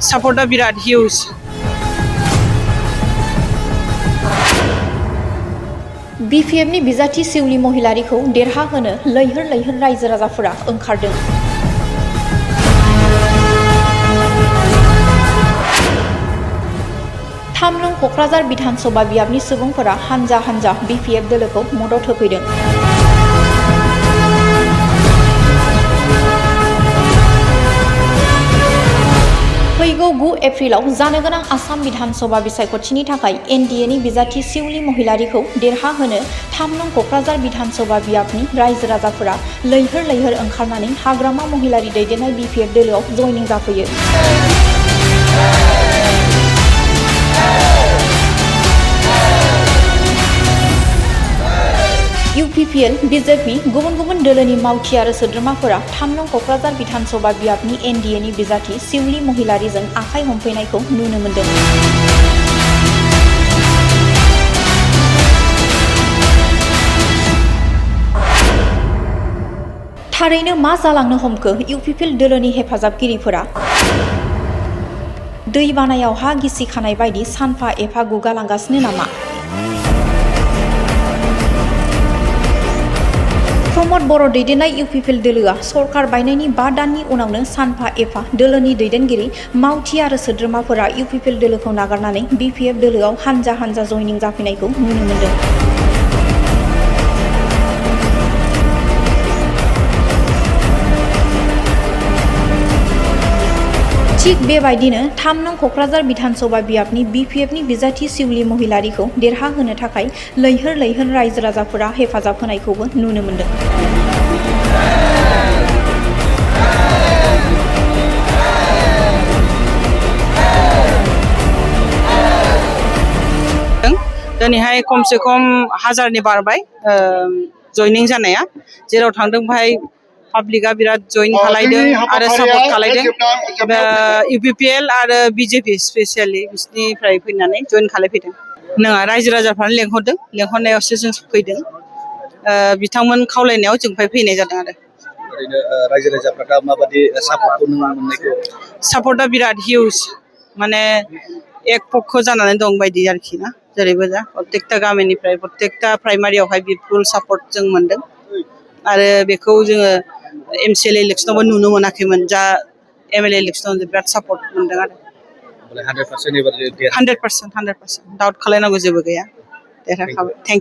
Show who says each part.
Speaker 1: सापर्टआ बिराद हिउज
Speaker 2: BPFनि बिजाथि सिउलि महिलारिखौ देरहाहोनो लैहोर लैहोर रायजो राजाफोरा ओंखारदों। थाम नं क'क्राझार बिधान सभा बियाबनि सुबुंफोरा हानजा हानजा BPF दोलोखौ मदद होफैदों। फैगौ 9 एप्रिलाव जानो गोनां आसाम बिधान सभा बिसायख'थिनि थाखाय NDAनि बिजाथि सिउलि महिलारिखौ देरहाहोनो 3 नं क'क्राझार बिधान सभा बियाबनि रायजो राजाफोरा लैहोर लैहोर ओंखारनानै हाग्रामा महिलारि दैदेननाय BPF दोलोआव जयनिं जाफैयो। UPPL, BJP, गुबुन दोलोनि मावथि आरो सोद्रोमाफोरा 3 नं क'क्राझार बिधान सभा बियाबनि NDAनि बिजाथि सिउलि महिलारिजों आखाइ हमफैनायखौ नुनो मोन्दों। थारैनो मा जालांनो हमखो UPPL दोलोनि हेफाजाबगिरिफोरा? दै बानायाव हा गिसिखानाय बायदि सानफा एफा गुगालांगासिनो नामा? प्रमद बर' दैदेननाय UPPL दोलोआ सरकार बायनायनि 5 दाननि उनावनो सानफा एफा दोलोनि दैदेनगिरि मावथि आरो सोद्रोमाफोरा UPPL दोलोखौ नागारनानै BPF दोलोआव हानजा हानजा जयनिं जाफैनायखौ नुनो मोन्दों। थिग बेबायदिनो 3 नं क'क्राझार बिधान सभा बियाबनि BPFनि बिजाथि सिउलि महिलारिखौ देरहाहोनो थाखाय लैहोर लैहोर रायजो राजाफोरा हेफाजाब होनायखौबो नुनो मोन्दों।
Speaker 1: दिनैहाय खमसे खम 1000नि बारबाय जयनिं जानाया जेराव थांदों बेहाय पाब्लिकआ बिराद जइन खालायदों आरो सापर्ट खालायदों UPPL आरो BJP स्पेसियेलि बिसोरनिफ्राय फैनानै जइन खालायफैदों। नङा रायजो राजाफ्रानो लेंहरदों लेंहरनायावसो जों फैदों बिथांमोन खावलायनायाव जों फैनाय जादों आरो
Speaker 3: ओरैनो रायजो राजाफ्रा दा माबायदि सापर्टखौ मोननायखौ
Speaker 1: सापर्टआ बिराद हिउज माने एक पक्ष जानानै दं बायदि आरोखि ना जेरैबो जा प्रत्येकटा गामिनिफ्राय प्रत्येकटा प्राइमारियावहाय फुल सापर्ट जों मोनदों आरो बेखौ जोङो MCL इलेक्सनावबो नुनो मोनाखैमोन जा MLA इलेक्सनाव बिराद सापर्ट मोनदों आरो
Speaker 3: 100%
Speaker 1: 100% डाउट खालायनांगौ जेबो गैया देरहाखाबाय। Thank you.